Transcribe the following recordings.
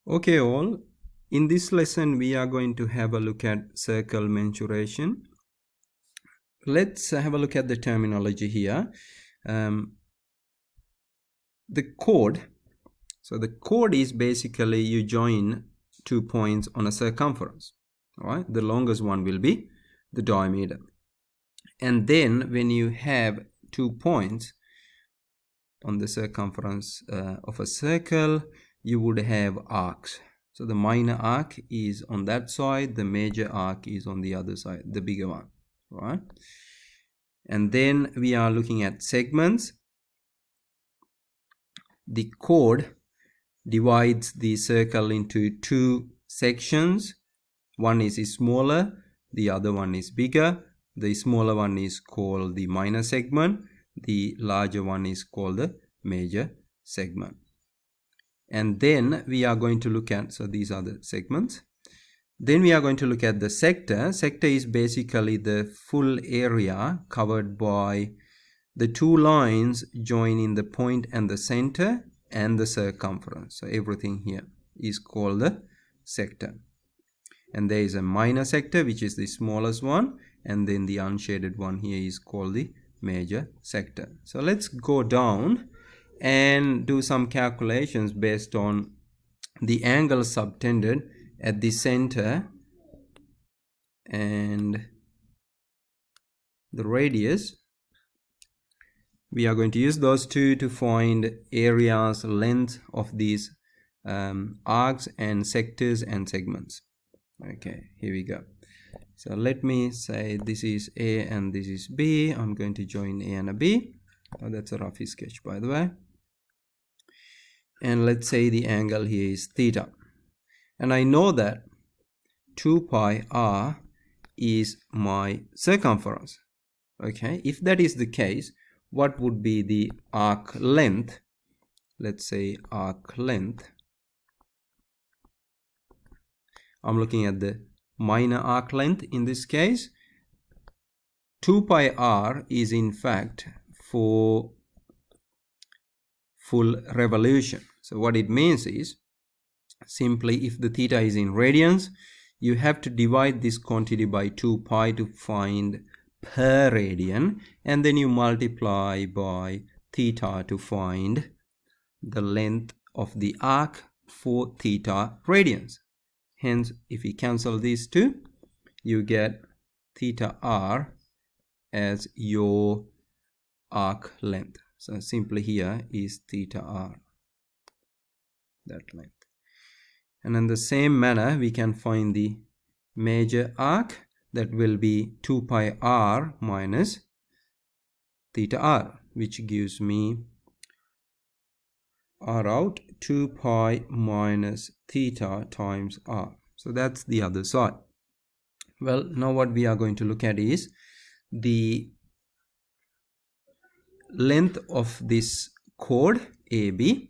Okay all, in this lesson we are going to have a look at circle mensuration. Let's have a look at the terminology here. The chord. So the chord is basically you join 2 points on a circumference. Alright, the longest one will be the diameter. And then when you have 2 points on the circumference of a circle, you would have arcs. So the minor arc is on that side, the major arc is on the other side, the bigger one, right? And then we are looking at segments. The chord divides the circle into 2 sections. One is smaller, the other one is bigger. The smaller one is called the minor segment. The larger one is called the major segment. And then we are going to look at, so these are the segments. Then we are going to look at the sector. Sector is basically the full area covered by the 2 lines joining the point and the center and the circumference. So everything here is called the sector. And there is a minor sector, which is the smallest one, and then the unshaded one here is called the major sector. So let's go down and do some calculations based on the angle subtended at the center and the radius. We are going to use those two to find areas, length of these arcs and sectors and segments. Okay, here we go. So let me say this is A and this is B. I'm going to join A and a B. Oh, that's a rough sketch, by the way. And let's say the angle here is theta. And I know that 2 pi r is my circumference. Okay, if that is the case, what would be the arc length? Let's say arc length. I'm looking at the minor arc length in this case. 2 pi r is in fact for full revolution. So what it means is, simply if the theta is in radians, you have to divide this quantity by 2 pi to find per radian, and then you multiply by theta to find the length of the arc for theta radians. Hence, if we cancel these two, you get theta r as your arc length. So simply here is theta r, that length. And in the same manner, we can find the major arc, that will be 2 pi r minus theta r, which gives me r out 2 pi minus theta times r. So that's the other side. Well, now what we are going to look at is the length of this chord AB.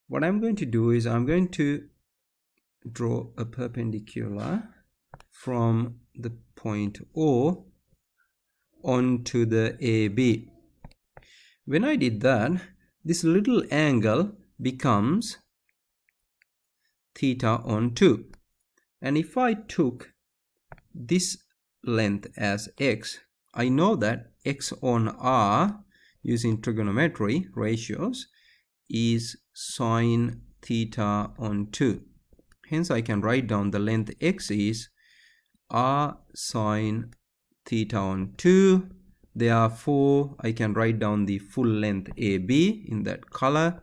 What I'm going to do is I'm going to draw a perpendicular from the point O onto the AB. When I did that, this little angle becomes theta on 2. And if I took this length as x, I know that x on r using trigonometry ratios is sine theta on 2. Hence I can write down the length x is r sine theta on 2. Therefore, I can write down the full length AB in that color.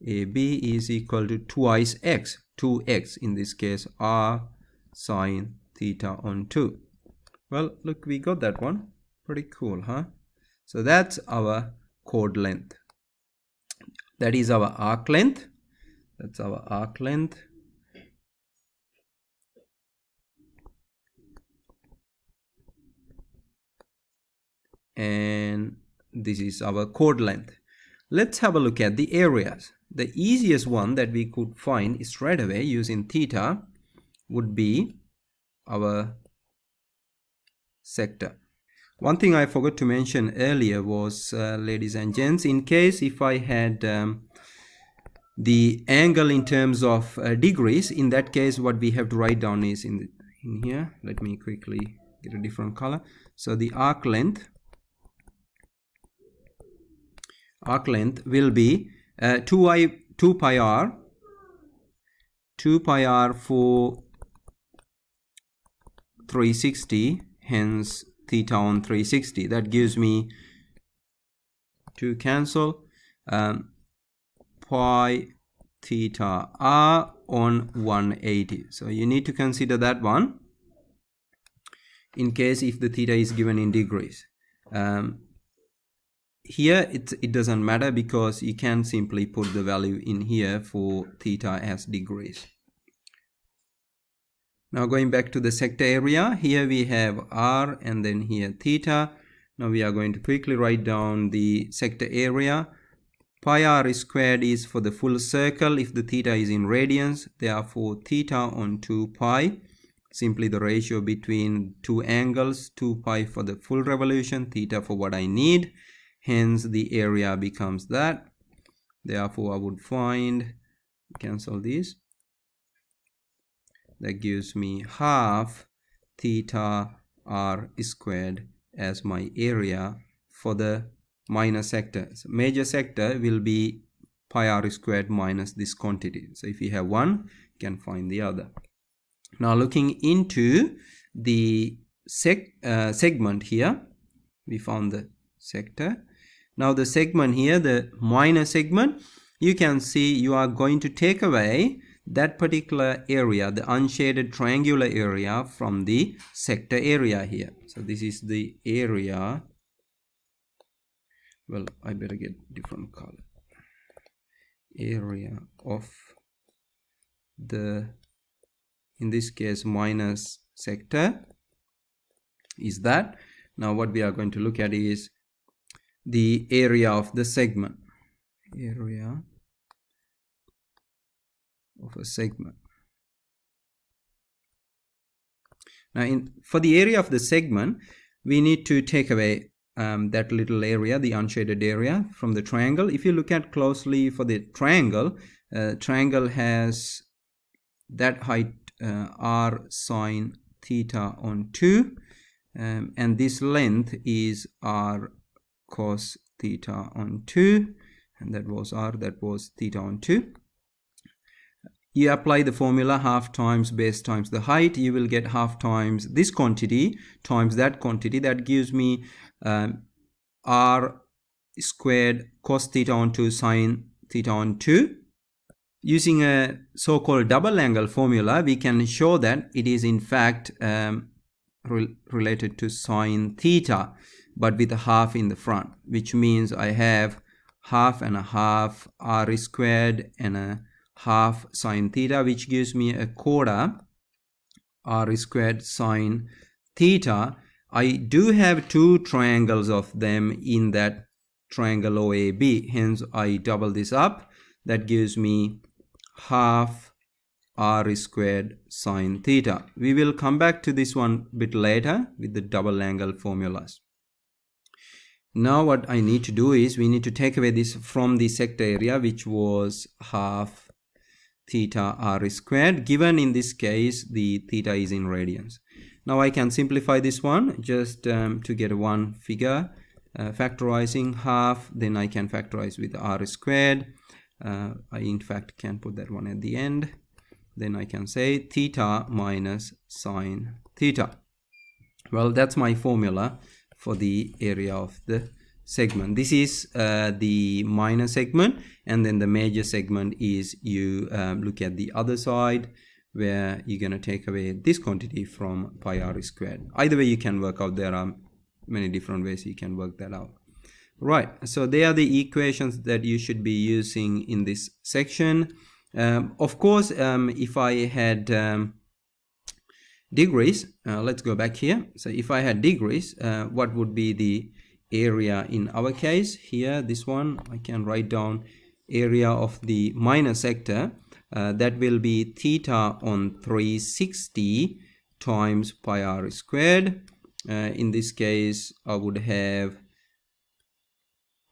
AB is equal to twice x, 2x in this case, r sine theta on 2. Well, look, we got that one. Pretty cool, huh? So that's our chord length. That is our arc length. That's our arc length. And this is our chord length. Let's have a look at the areas. The easiest one that we could find straight away using theta would be our sector. One thing I forgot to mention earlier was, ladies and gents, in case if I had the angle in terms of degrees, in that case what we have to write down is in here. Let me quickly get a different color. So the arc length will be 2 pi r for 360, hence theta on 360. That gives me, to cancel, pi theta r on 180. So you need to consider that one in case if the theta is given in degrees. Here it doesn't matter because you can simply put the value in here for theta as degrees. Now going back to the sector area, here we have r and then here theta. Now we are going to quickly write down the sector area. Pi r squared is for the full circle if the theta is in radians. Therefore theta on 2 pi, simply the ratio between two angles, 2 pi for the full revolution, theta for what I need. Hence the area becomes that. Therefore I would find, cancel this, that gives me half theta r squared as my area for the minor sector. So major sector will be pi r squared minus this quantity. So if you have one, you can find the other. Now looking into the segment here, we found the sector. Now the segment here, the minor segment, you can see you are going to take away that particular area, the unshaded triangular area, from the sector area here. So this is the area. Well, I better get different color. Area of the, in this case, minus sector is that. Now what we are going to look at is the area of the segment. Area of a segment. Now for the area of the segment, we need to take away that little area, the unshaded area, from the triangle. If you look at closely for the triangle, triangle has that height r sine theta on 2, and this length is r cos theta on 2, and that was r, that was theta on 2. You apply the formula half times base times the height, you will get half times this quantity times that quantity. That gives me r squared cos theta on 2 sine theta on 2. Using a so-called double angle formula, we can show that it is in fact related to sine theta, but with a half in the front, which means I have half and a half r squared and a half sine theta, which gives me a quarter r squared sine theta. I do have two triangles of them in that triangle OAB, hence I double this up. That gives me half r squared sine theta. We will come back to this one a bit later with the double angle formulas. Now what I need to do is we need to take away this from the sector area, which was half theta r squared, given in this case the theta is in radians. Now I can simplify this one just to get one figure, factorizing half, then I can factorize with r squared. I in fact can put that one at the end. Then I can say theta minus sine theta. Well, that's my formula for the area of the segment. This is the minor segment, and then the major segment is you look at the other side where you're going to take away this quantity from pi r squared. Either way you can work out. There are many different ways you can work that out. Right, so they are the equations that you should be using in this section. Of course, if I had degrees, let's go back here. So if I had degrees, what would be the area in our case? Here, this one, I can write down area of the minor sector. That will be theta on 360 times pi r squared. In this case, I would have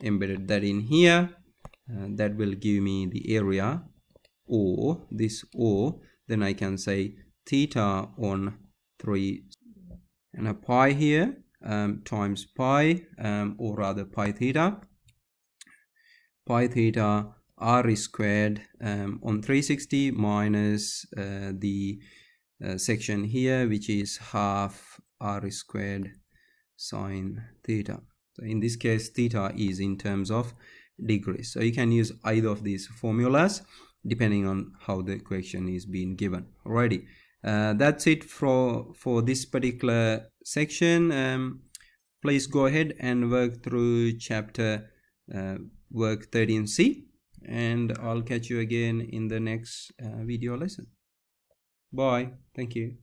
embedded that in here. that will give me the area, or this, or then I can say theta on 3 and a pi here times pi, or rather pi theta r squared on 360 minus the section here, which is half r squared sine theta. So in this case, theta is in terms of degrees. So you can use either of these formulas depending on how the question is being given. Alrighty, that's it for this particular section. Please go ahead and work through chapter work 13C, and I'll catch you again in the next video lesson. Bye. Thank you.